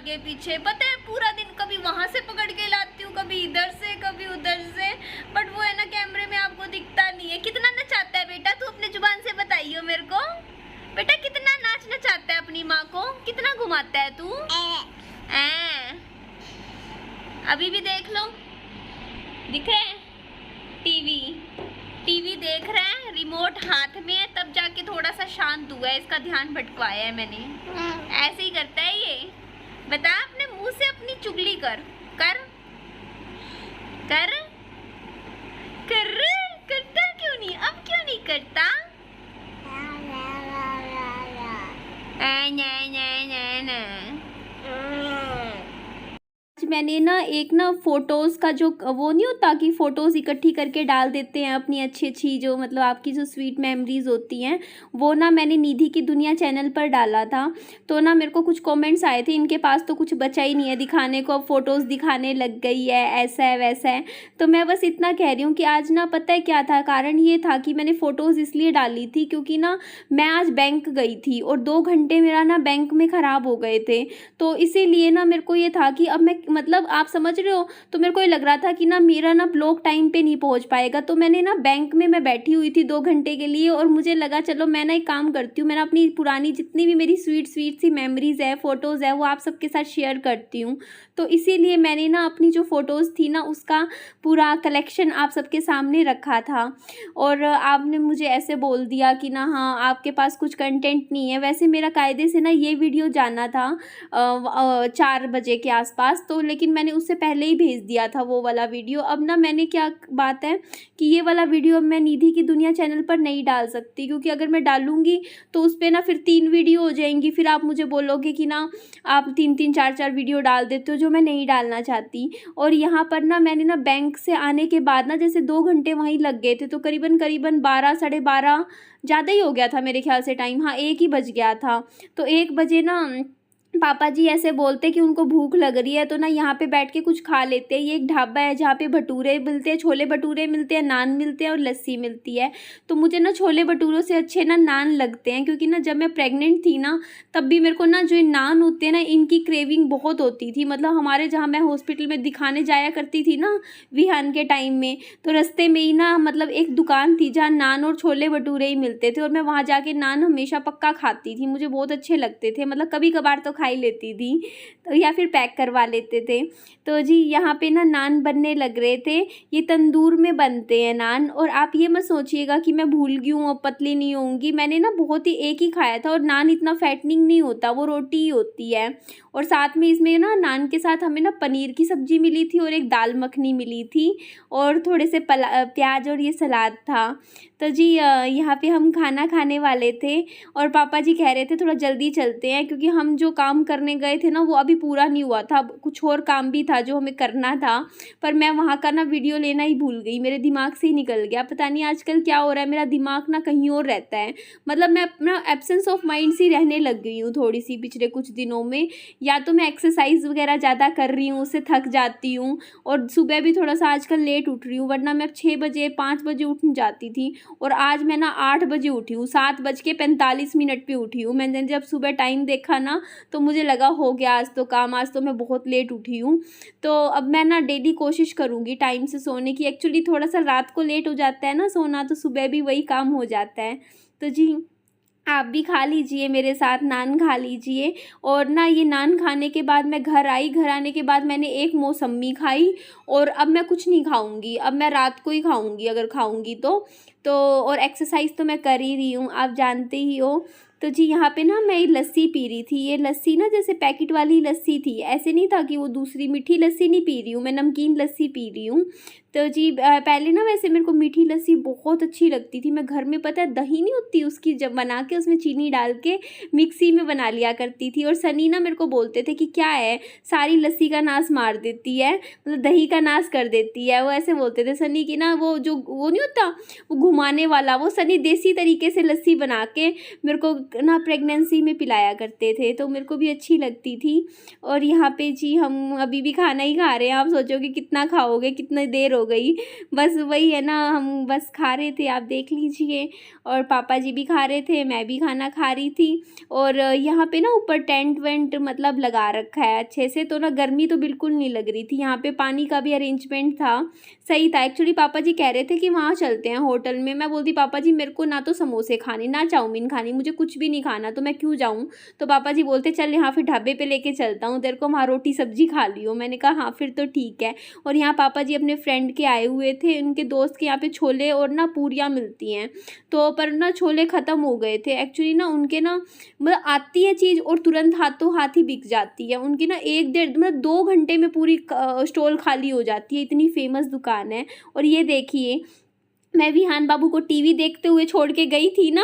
आगे पीछे, पता है पूरा दिन कभी वहां से पकड़ के लाती हूँ, कभी इधर से कभी उधर से, बट वो है ना कैमरे में आपको दिखता नहीं है। कितना नचाता है बेटा तू, अपने जुबान से बताइयो मेरे को। बेटा कितना नाच नचाता है अपनी माँ को, कितना घुमाता है तू। अभी भी देख लो, दिख रहा है टीवी, टीवी देख रहे हैं, रिमोट हाथ में है, तब जाके थोड़ा सा शांत हुआ है, इसका ध्यान भटकवाया है मैंने। ऐसे ही करता है ये। बता, अपने मुंह से अपनी चुगली कर कर कर कर करता क्यों नहीं, अब क्यों नहीं करता। मैंने ना एक ना फ़ोटोज़ का जो वो नहीं होता कि फ़ोटोज़ इकट्ठी करके डाल देते हैं अपनी अच्छी अच्छी, जो मतलब आपकी जो स्वीट मेमोरीज़ होती हैं, वो ना मैंने निधि की दुनिया चैनल पर डाला था। तो ना मेरे को कुछ कमेंट्स आए थे, इनके पास तो कुछ बचा ही नहीं है दिखाने को, अब फ़ोटोज़ दिखाने लग गई है, ऐसा है वैसा है। तो मैं बस इतना कह रही हूँ कि आज ना पता है क्या था, कारण ये था कि मैंने फ़ोटोज़ इसलिए डाली थी क्योंकि ना मैं आज बैंक गई थी और 2 घंटे मेरा ना बैंक में ख़राब हो गए थे। तो इसीलिए ना मेरे को ये था कि अब मैं मतलब आप समझ रहे हो, तो मेरे को ये लग रहा था कि ना मेरा ना ब्लॉग टाइम पे नहीं पहुंच पाएगा। तो मैंने ना बैंक में मैं बैठी हुई थी 2 घंटे के लिए और मुझे लगा चलो मैं ना एक काम करती हूँ, मैं ना अपनी पुरानी जितनी भी मेरी स्वीट सी मेमोरीज़ है, फ़ोटोज़ है, वो आप सबके साथ शेयर करती हूँ। तो इसीलिए मैंने ना अपनी जो फ़ोटोज़ थी ना उसका पूरा कलेक्शन आप सबके सामने रखा था। और आपने मुझे ऐसे बोल दिया कि ना हाँ आपके पास कुछ कंटेंट नहीं है। वैसे मेरा कायदे से ना ये वीडियो जाना था 4 बजे के आसपास, तो लेकिन मैंने उससे पहले ही भेज दिया था वो वाला वीडियो। अब ना मैंने क्या बात है कि ये वाला वीडियो अब मैं निधि की दुनिया चैनल पर नहीं डाल सकती, क्योंकि अगर मैं डालूंगी तो उस पर ना फिर 3 वीडियो हो जाएंगी, फिर आप मुझे बोलोगे कि ना आप 3-3 4-4 वीडियो डाल देते हो, जो मैं नहीं डालना चाहती। और यहाँ पर ना मैंने ना बैंक से आने के बाद ना जैसे 2 घंटे वहीं लग गए थे, तो करीबन 12 साढ़े 12 ज़्यादा ही हो गया था मेरे ख्याल से टाइम, हाँ 1 ही बज गया था। तो 1 बजे ना पापा जी ऐसे बोलते कि उनको भूख लग रही है, तो ना यहाँ पे बैठ के कुछ खा लेते हैं। ये एक ढाबा है जहाँ पे भटूरे मिलते हैं, छोले भटूरे मिलते हैं, नान मिलते हैं और लस्सी मिलती है। तो मुझे ना छोले भटूरों से अच्छे ना नान लगते हैं, क्योंकि ना जब मैं प्रेग्नेंट थी ना तब भी मेरे को ना जो नान होते हैं ना इनकी क्रेविंग बहुत होती थी। मतलब हमारे जहाँ मैं हॉस्पिटल में दिखाने जाया करती थी ना विहान के टाइम में, तो रास्ते में ही ना मतलब एक दुकान थी जहाँ नान और छोले भटूरे ही मिलते थे, और मैं वहाँ जाके नान हमेशा पक्का खाती थी, मुझे बहुत अच्छे लगते थे। मतलब कभी कभार तो खा ही लेती थी, तो या फिर पैक करवा लेते थे। तो जी यहाँ पे ना नान बनने लग रहे थे, ये तंदूर में बनते हैं नान। और आप ये मत सोचिएगा कि मैं भूल गई हूँ और पतली नहीं होंगी, मैंने ना बहुत ही एक ही खाया था, और नान इतना फैटनिंग नहीं होता, वो रोटी ही होती है। और साथ में इसमें ना नान के साथ हमें ना पनीर की सब्ज़ी मिली थी और एक दाल मखनी मिली थी और थोड़े से प्याज और ये सलाद था। तो जी यहाँ पे हम खाना खाने वाले थे और पापा जी कह रहे थे थोड़ा जल्दी चलते हैं, क्योंकि हम जो काम करने गए थे ना वो अभी पूरा नहीं हुआ था, कुछ और काम भी था जो हमें करना था। पर मैं वहाँ का ना वीडियो लेना ही भूल गई, मेरे दिमाग से ही निकल गया। पता नहीं आजकल क्या हो रहा है, मेरा दिमाग ना कहीं और रहता है। मतलब मैं अपना एब्सेंस ऑफ माइंड सी रहने लग गई हूँ थोड़ी सी पिछले कुछ दिनों में। या तो मैं एक्सरसाइज वगैरह ज़्यादा कर रही हूँ, उससे थक जाती हूँ, और सुबह भी थोड़ा सा आजकल लेट उठ रही हूँ, वरना मैं 6 बजे 5 बजे उठ जाती थी। और आज मैं ना 8 बजे उठी हूँ, 7:45 पे उठी हूँ। मैंने जब सुबह टाइम देखा ना तो मुझे लगा हो गया आज तो काम, आज तो मैं बहुत लेट उठी हूँ। तो अब मैं ना डेली कोशिश करूँगी टाइम से सोने की। एक्चुअली थोड़ा सा रात को लेट हो जाता है ना सोना, तो सुबह भी वही काम हो जाता है। तो जी आप भी खा लीजिए मेरे साथ, नान खा लीजिए। और ना ये नान खाने के बाद मैं घर आई, घर आने के बाद मैंने एक मौसम्मी खाई, और अब मैं कुछ नहीं खाऊंगी, अब मैं रात को ही खाऊंगी अगर खाऊंगी तो और एक्सरसाइज तो मैं कर ही रही हूँ, आप जानते ही हो। तो जी यहाँ पे ना मैं ये लस्सी पी रही थी, ये लस्सी ना जैसे पैकेट वाली लस्सी थी, ऐसे नहीं था कि वो दूसरी मीठी लस्सी नहीं पी रही हूँ, मैं नमकीन लस्सी पी रही हूँ। तो जी पहले ना वैसे मेरे को मीठी लस्सी बहुत अच्छी लगती थी, मैं घर में पता है दही नहीं होती उसकी जब बना के उसमें चीनी डाल के मिक्सी में बना लिया करती थी। और सनी ना मेरे को बोलते थे कि क्या है सारी लस्सी का नाश मार देती है, मतलब दही का नाश कर देती है, वो ऐसे बोलते थे सनी की ना, वो जो वो नहीं होता वो घुमाने वाला, वो सनी देसी तरीके से लस्सी बना के मेरे को लोग ना प्रेगनेंसी में पिलाया करते थे, तो मेरे को भी अच्छी लगती थी। और यहाँ पे जी हम अभी भी खाना ही खा रहे हैं। आप सोचोगे कितना खाओगे, कितनी देर हो गई, बस वही है ना, हम बस खा रहे थे, आप देख लीजिए। और पापा जी भी खा रहे थे, मैं भी खाना खा रही थी। और यहाँ पे ना ऊपर टेंट वेंट मतलब लगा रखा है अच्छे से, तो ना गर्मी तो बिल्कुल नहीं लग रही थी। यहाँ पे पानी का भी अरेंजमेंट था, सही था। एक्चुअली पापा जी कह रहे थे कि वहाँ चलते हैं होटल में। मैं बोलती पापा जी मेरे को ना तो समोसे खाने, ना चाउमीन खानी, मुझे कुछ भी नहीं खाना, तो मैं क्यों जाऊँ। तो पापा जी बोलते चल यहाँ फिर ढाबे पे लेके चलता हूँ तेरे को, वहाँ रोटी सब्जी खा लियो। मैंने कहा हाँ फिर तो ठीक है। और यहाँ पापा जी अपने फ्रेंड के आए हुए थे, उनके दोस्त के यहाँ पे छोले और ना पूरियाँ मिलती हैं, तो पर ना छोले ख़त्म हो गए थे एक्चुअली ना। उनके ना मतलब आती है चीज़ और तुरंत हाथों हाथ ही बिक जाती है उनकी ना, 1 डेढ़ मतलब 2 घंटे में पूरी स्टॉल खाली हो जाती है, इतनी फेमस दुकान है। और ये देखिए मैं विहान बाबू को टीवी देखते हुए छोड़ के गई थी ना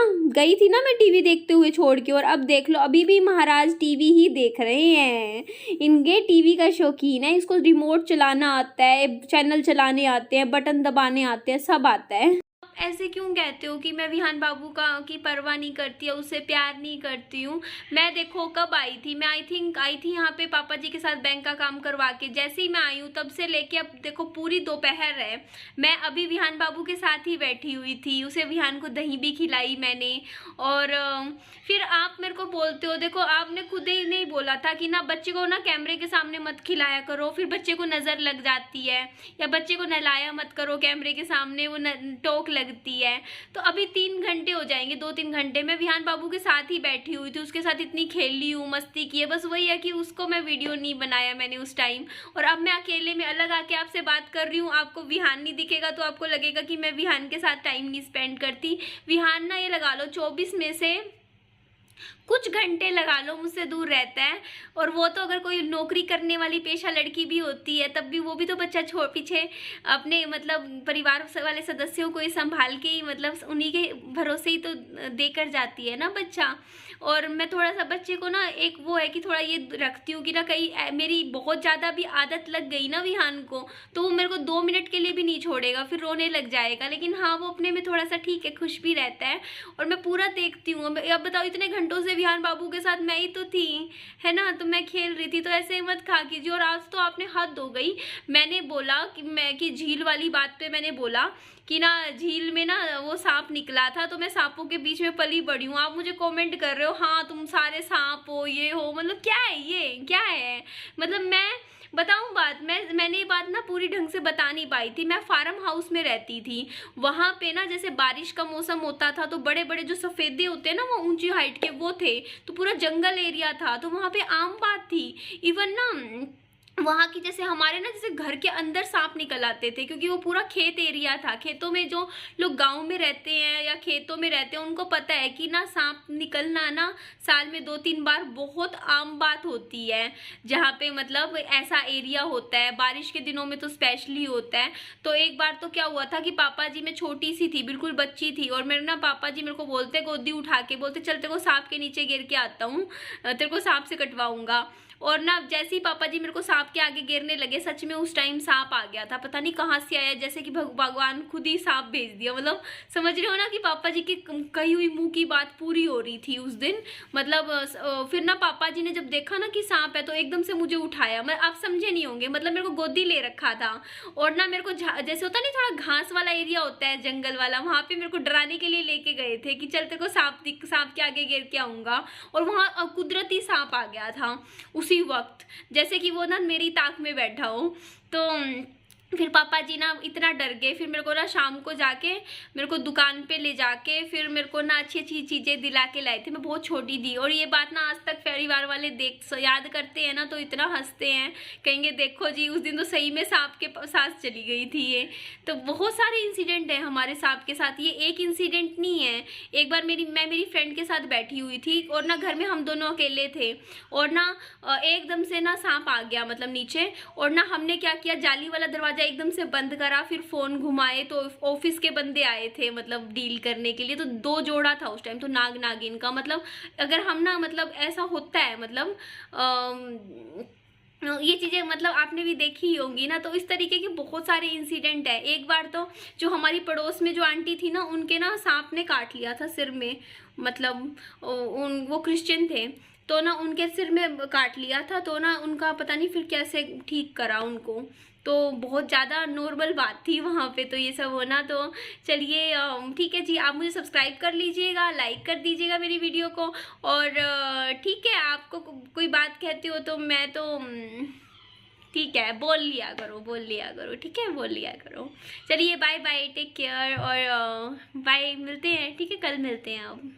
मैं टीवी देखते हुए छोड़ के, और अब देख लो अभी भी महाराज टीवी ही देख रहे हैं। इनके टीवी का शौकीन है, इसको रिमोट चलाना आता है, चैनल चलाने आते हैं, बटन दबाने आते हैं, सब आता है। ऐसे क्यों कहते हो कि मैं विहान बाबू की परवाह नहीं करती या उससे प्यार नहीं करती हूँ। मैं देखो कब आई थी, मैं आई थी यहाँ पे पापा जी के साथ बैंक का काम करवा के। जैसे ही मैं आई हूँ तब से लेके अब देखो पूरी दोपहर है, मैं अभी विहान बाबू के साथ ही बैठी हुई थी। उसे विहान को दही भी खिलाई मैंने। और फिर आप मेरे को बोलते हो, देखो आपने खुद ही नहीं बोला था कि ना बच्चे को ना कैमरे के सामने मत खिलाया करो, फिर बच्चे को नज़र लग जाती है, या बच्चे को नहलाया मत करो कैमरे के सामने, वो टोक लगती है। तो अभी 3 घंटे हो जाएंगे, 2-3 घंटे मैं विहान बाबू के साथ ही बैठी हुई थी, उसके साथ इतनी खेली हूँ, मस्ती की है। बस वही है कि उसको मैं वीडियो नहीं बनाया मैंने उस टाइम। और अब मैं अकेले में अलग आके आपसे बात कर रही हूँ, आपको विहान नहीं दिखेगा तो आपको लगेगा कि मैं विहान के साथ टाइम नहीं स्पेंड करती। विहान ना ये लगा लो 24 में से कुछ घंटे लगा लो मुझसे दूर रहता है। और वो तो अगर कोई नौकरी करने वाली पेशा लड़की भी होती है तब भी वो भी तो बच्चा छोड़ पीछे अपने मतलब परिवार वाले सदस्यों को ही संभाल के ही मतलब उन्हीं के भरोसे ही तो देकर जाती है ना बच्चा। और मैं थोड़ा सा बच्चे को ना एक वो है कि थोड़ा ये रखती हूँ कि ना कहीं मेरी बहुत ज़्यादा भी आदत लग गई ना विहान को, तो वो मेरे को 2 मिनट के लिए भी नहीं छोड़ेगा, फिर रोने लग जाएगा। लेकिन हाँ वो अपने में थोड़ा सा ठीक है, खुश भी रहता है। और मैं पूरा देखती हूँ। अब बताओ इतने घंटों से विहान बाबू के साथ मैं ही तो थी, है ना, तो मैं खेल रही थी, तो ऐसे मत खा कीजिए। और आज तो आपने हद हो गई। मैंने बोला कि झील वाली बात पे मैंने बोला कि ना झील में ना वो सांप निकला था, तो मैं सांपों के बीच में पली बड़ी हूँ। आप मुझे कमेंट कर रहे हो हाँ तुम सारे सांप हो, ये हो, मतलब क्या है ये, क्या है। मतलब मैं बताऊं बात, मैंने ये बात ना पूरी ढंग से बता नहीं पाई थी। मैं फार्म हाउस में रहती थी, वहां पे ना जैसे बारिश का मौसम होता था तो बड़े बड़े जो सफेदे होते हैं ना वो ऊंची हाइट के वो थे, तो पूरा जंगल एरिया था, तो वहां पे आम बात थी। इवन ना वहाँ की जैसे हमारे ना जैसे घर के अंदर सांप निकल आते थे, क्योंकि वो पूरा खेत एरिया था। खेतों में जो लोग गांव में रहते हैं या खेतों में रहते हैं उनको पता है कि ना सांप निकलना ना साल में 2-3 बार बहुत आम बात होती है। जहाँ पे मतलब ऐसा एरिया होता है, बारिश के दिनों में तो स्पेशली होता है। तो एक बार तो क्या हुआ था कि पापा जी, मैं छोटी सी थी, बिल्कुल बच्ची थी, और मेरे ना पापा जी मेरे को बोलते, गोदी उठा के बोलते चल तेरे को सांप के नीचे गिर के आता हूँ, तेरे को सांप से कटवाऊंगा। और ना जैसे ही पापा जी मेरे को सांप के आगे गिरने लगे, सच में उस टाइम सांप आ गया था, पता नहीं कहाँ से आया, जैसे कि भगवान खुद ही सांप भेज दिया। मतलब समझ रहे हो ना कि पापा जी की कही हुई मुंह की बात पूरी हो रही थी उस दिन। मतलब फिर ना पापा जी ने जब देखा ना कि सांप है तो एकदम से मुझे उठाया। मैं आप समझे नहीं होंगे, मतलब मेरे को गोदी ले रखा था, और ना मेरे को जैसे होता नहीं थोड़ा घास वाला एरिया होता है जंगल वाला, वहां पे मेरे को डराने के लिए लेके गए थे कि चल तेरे को सांप के आगे गिर के आऊंगा। और वहां कुदरती सांप आ गया था उसी वक्त, जैसे कि वो ना मेरी ताक में बैठा हो। तो फिर पापा जी ना इतना डर गए, फिर मेरे को ना शाम को जाके मेरे को दुकान पे ले जाके फिर मेरे को ना अच्छी अच्छी चीज़ें दिला के लाए थे। मैं बहुत छोटी थी, और ये बात ना आज तक परिवार वाले याद करते हैं ना तो इतना हंसते हैं, कहेंगे देखो जी उस दिन तो सही में सांप के साथ चली गई थी ये। तो बहुत सारे इंसिडेंट हैं हमारे सांप के साथ, ये एक इंसिडेंट नहीं है। एक बार मैं मेरी फ्रेंड के साथ बैठी हुई थी, और ना घर में हम दोनों अकेले थे, और ना एकदम से ना सांप आ गया मतलब नीचे, और ना हमने क्या किया, जाली वाला दरवाजा एकदम से बंद करा, फिर फोन घुमाए तो ऑफिस के बंदे आए थे मतलब डील करने के लिए। तो 2 जोड़ा था उस टाइम, तो नाग नागिन का मतलब अगर हम ना मतलब ऐसा होता है मतलब ये चीज़ें मतलब आपने भी देखी ही होंगी ना। तो इस तरीके के बहुत सारे इंसिडेंट है। एक बार तो जो हमारी पड़ोस में जो आंटी थी ना, उनके ना सांप ने काट लिया था सिर में, मतलब वो क्रिश्चियन थे, तो ना उनके सिर में काट लिया था, तो ना उनका पता नहीं फिर कैसे ठीक करा उनको। तो बहुत ज़्यादा नॉर्मल बात थी वहाँ पे तो ये सब होना। तो चलिए ठीक है जी, आप मुझे सब्सक्राइब कर लीजिएगा, लाइक कर दीजिएगा मेरी वीडियो को। और ठीक है, आपको कोई बात कहती हो तो मैं तो ठीक है, बोल लिया करो, ठीक है, बोल लिया करो। चलिए बाय बाय, टेक केयर, और बाय, मिलते हैं, ठीक है, कल मिलते हैं अब।